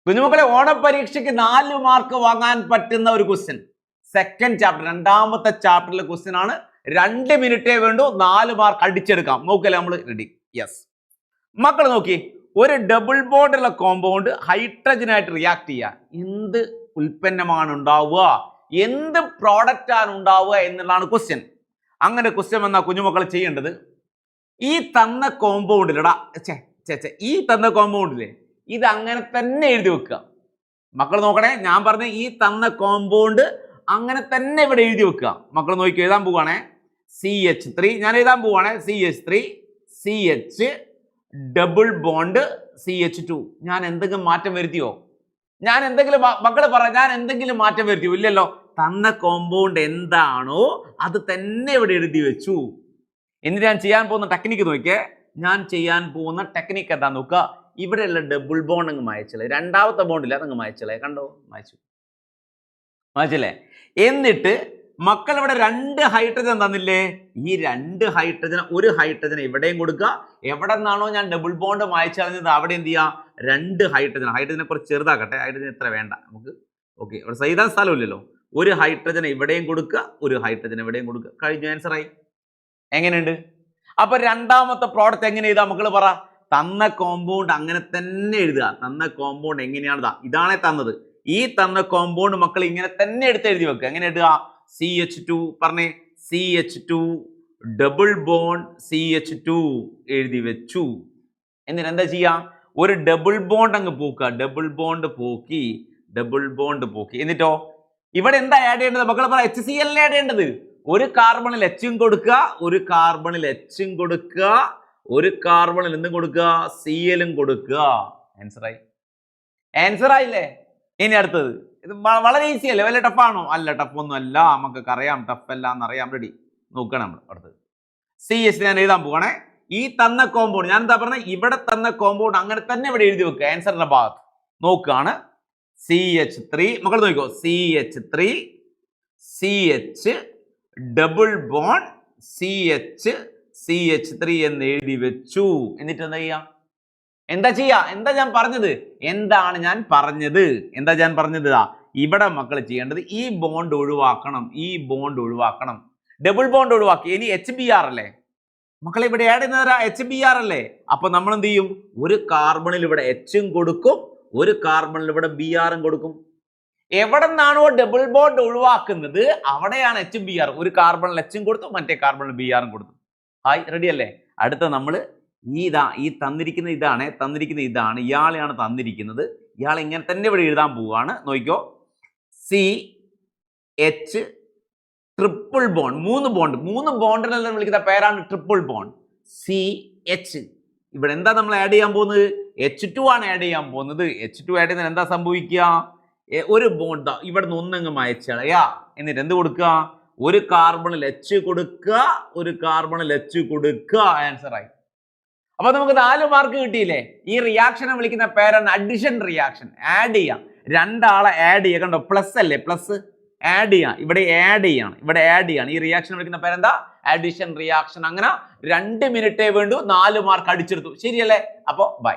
കുഞ്ഞുമക്കളെ, ഓണപരീക്ഷയ്ക്ക് 4 മാർക്ക് വാങ്ങാൻ പറ്റുന്ന ഒരു ക്വസ്റ്റ്യൻ. സെക്കൻഡ് ചാപ്റ്റർ, രണ്ടാമത്തെ ചാപ്റ്ററിലെ ക്വസ്റ്റ്യൻ ആണ്. 2 മിനിറ്റേ വേണ്ടു 4 മാർക്ക് അടിച്ചെടുക്കാം. നോക്കല്ലേ, നമ്മൾ റെഡി? യെസ്. മക്കൾ നോക്കി, ഒരു ഡബിൾ ബോണ്ടുള്ള കോമ്പൗണ്ട് ഹൈഡ്രജനായിട്ട് റിയാക്ട് ചെയ്യുക. എന്ത് ഉൽപ്പന്നമാണ് ഉണ്ടാവുക, എന്ത് പ്രോഡക്റ്റ് ആണ് ഉണ്ടാവുക എന്നുള്ളതാണ് ക്വസ്റ്റ്യൻ. അങ്ങനെ ക്വസ്റ്റ്യൻ വന്നാൽ കുഞ്ഞുമക്കൾ ചെയ്യേണ്ടത്, ഈ തന്ന കോമ്പൗണ്ടിലടാ ഈ തന്ന കോമ്പൗണ്ടിലെ ഇത് അങ്ങനെ തന്നെ എഴുതി വെക്കുക. മക്കൾ നോക്കണേ, ഞാൻ പറഞ്ഞ ഈ തന്ന കോമ്പൗണ്ട് അങ്ങനെ തന്നെ ഇവിടെ എഴുതി വെക്കുക. മക്കൾ നോക്കി, എഴുതാൻ പോവാണേ. CH3 ഞാൻ എഴുതാൻ പോവാണേ. CH3 CH double bond CH2. ഞാൻ എന്തെങ്കിലും മാറ്റം വരുത്തിയോ? ഞാൻ എന്തെങ്കിലും മക്കൾ പറ, ഞാൻ എന്തെങ്കിലും മാറ്റം വരുത്തിയോ? ഇല്ലല്ലോ. തന്ന കോമ്പൗണ്ട് എന്താണോ അത് തന്നെ ഇവിടെ എഴുതി വെച്ചു. എന്നിട്ട് ഞാൻ ചെയ്യാൻ പോകുന്ന ടെക്നിക്ക് നോക്കിയേ. ഞാൻ ചെയ്യാൻ പോകുന്ന ടെക്നിക്ക് എന്താ നോക്കുക. ഇവിടെയുള്ള ഡബിൾ ബോണ്ട് അങ്ങ് മായച്ചല്ലേ, രണ്ടാമത്തെ ബോണ്ടില്ല അതങ്ങ് മായച്ചല്ലേ. കണ്ടോ, മായച്ചല്ലേ. എന്നിട്ട് മക്കൾ ഇവിടെ 2 ഹൈഡ്രജൻ തന്നില്ലേ, ഈ 2 ഹൈഡ്രജൻ, ഒരു ഹൈഡ്രജൻ ഇവിടെയും കൊടുക്കുക. എവിടെ നിന്നാണോ ഞാൻ ഡബിൾ ബോണ്ട് മായച്ചു കളഞ്ഞത് അവിടെ എന്ത് ചെയ്യുക, 2 ഹൈഡ്രജനെ കുറച്ച് ചെറുതാക്കട്ടെ. ഹൈഡ്രജൻ ഇത്ര വേണ്ട നമുക്ക്. ഓക്കെ, ഇവിടെ സൈതാൻ സ്ഥലമില്ലല്ലോ. ഒരു ഹൈഡ്രജൻ ഇവിടെയും കൊടുക്കുക, ഒരു ഹൈഡ്രജൻ ഇവിടെയും കൊടുക്കുക. കഴിഞ്ഞു, ആൻസറായി. എങ്ങനെയുണ്ട്? അപ്പൊ രണ്ടാമത്തെ പ്രോഡക്റ്റ് എങ്ങനെ എഴുതാ മക്കൾ പറ? തന്ന കോമ്പൗണ്ട് അങ്ങനെ തന്നെ എഴുതുക. തന്ന കോമ്പൗണ്ട് എങ്ങനെയാണ്? ഇതാണേ തന്നത്. ഈ തന്ന കോമ്പൗണ്ട് മക്കൾ ഇങ്ങനെ തന്നെ എടുത്ത് എഴുതി വെക്കുക. എങ്ങനെ എഴുതുക? CH2 പറഞ്ഞേ. CH2 ഡബിൾ ബോണ്ട് CH2 എഴുതി വെച്ചു. എന്നിട്ട് എന്താ ചെയ്യാ? ഒരു ഡബിൾ ബോണ്ട് അങ്ങ് പോക്കുക. ഡബിൾ ബോണ്ട് പോക്കി. എന്നിട്ടോ ഇവിടെ എന്താ ആഡ് ചെയ്യേണ്ടത് മക്കളെ പറ? HCl ആഡ് ചെയ്യേണ്ടത്. ഒരു കാർബണിൽ Hഉം കൊടുക്കുക, ഒരു കാർബണിൽ Hഉം കൊടുക്കുക, ഒരു കാർബണിൽ എന്തും കൊടുക്കുക, Clഉം കൊടുക്കുക. ആൻസർ ആയില്ലേ? ഇനി അടുത്തത്, ഇത് വളരെ ഈസി അല്ലേ? വലിയ ടഫാണോ? അല്ല, ടഫൊന്നും അല്ല. നമുക്കൊക്കെ അറിയാം, ടഫ് അല്ല എന്നറിയാം. റെഡി? നോക്കണം നമ്മൾ. അടുത്തത് CH ഞാൻ എഴുതാൻ പോവാണേ. ഈ തന്ന കോമ്പൗണ്ട് ഞാൻ എന്താ പറഞ്ഞത്, ഇവിടെ തന്ന കോമ്പൗണ്ട് അങ്ങനെ തന്നെ ഇവിടെ എഴുതി വെക്കുക. ആൻസറിന്റെ ഭാഗത്ത് നോക്കുകയാണ്. CH3 മക്കൾ നോക്കിക്കോ. CH3 CH double bond CH3 എന്ന് എഴുതി വെച്ചു. എന്നിട്ട് എന്താ ചെയ്യാ? എന്താ ഞാൻ പറഞ്ഞത്? ഇവിടെ മക്കൾ ചെയ്യേണ്ടത് ഈ ബോണ്ട് ഒഴിവാക്കണം. ഡബിൾ ബോണ്ട് ഒഴിവാക്കി. ഇനി HBr അല്ലേ മക്കളെ? ഇവിടെ ആഡ് ചെയ്യുന്നവരാ HBr അല്ലേ? അപ്പൊ നമ്മൾ എന്ത് ചെയ്യും? ഒരു കാർബണിൽ ഇവിടെ Hഉം കൊടുക്കും, ഒരു കാർബണിൽ ഇവിടെ Br-ഉം കൊടുക്കും. എവിടെ നിന്നാണോ ഡബിൾ ബോണ്ട് ഒഴിവാക്കുന്നത് അവിടെയാണ് HBr. ഒരു കാർബണിൽ Hഉം കൊടുത്തു, മറ്റേ കാർബണിൽ Br-ഉം കൊടുത്തു. ഹായ്, റെഡി അല്ലേ? അടുത്ത നമ്മൾ ഈ തന്നിരിക്കുന്ന ഇതാണ്. ഇയാളെയാണ് തന്നിരിക്കുന്നത്. ഇയാൾ ഇങ്ങനെ തന്നെ ഇവിടെ എഴുതാൻ പോവുകയാണ്. നോക്കിക്കോ. CH ട്രിപ്പിൾ ബോണ്ട്, 3 ബോണ്ടിനെല്ലാം വിളിക്കുന്ന പേരാണ് ട്രിപ്പിൾ ബോണ്ട്. CH ഇവിടെ എന്താ നമ്മൾ ആഡ് ചെയ്യാൻ പോകുന്നത്? H2 ആണ് ആഡ് ചെയ്യാൻ പോകുന്നത്. H2 ആഡ് ചെയ്യുന്നതിന് എന്താ സംഭവിക്കുക? ഒരു ബോണ്ട് ഇവിടെ നിന്ന് ഒന്നങ്ങ് മായച്ചളയാ. എന്നിട്ട് എന്ത് കൊടുക്കുക? ഒരു കാർബണിൽ H കൊടുക്കുക, ഒരു കാർബണിൽ H കൊടുക്കുക. ആൻസർ ആയി. അപ്പൊ നമുക്ക് 4 മാർക്ക് കിട്ടിയില്ലേ? ഈ റിയാക്ഷനെ വിളിക്കുന്ന പേരാണ് അഡിഷൻ റിയാക്ഷൻ. ആഡ് ചെയ്യാം, 2 ആളെ ആഡ് ചെയ്യുക. കണ്ടോ, പ്ലസ് അല്ലേ? പ്ലസ് ആഡ് ചെയ്യാം. ഇവിടെ ആഡ് ചെയ്യാണ്. ഈ റിയാക്ഷൻ വിളിക്കുന്ന പേരെന്താ? Addition reaction. അങ്ങനെ 2 മിനിറ്റേ വേണ്ടു 4 മാർക്ക് അടിച്ചെടുത്തു. ശരിയല്ലേ? അപ്പോ ബൈ.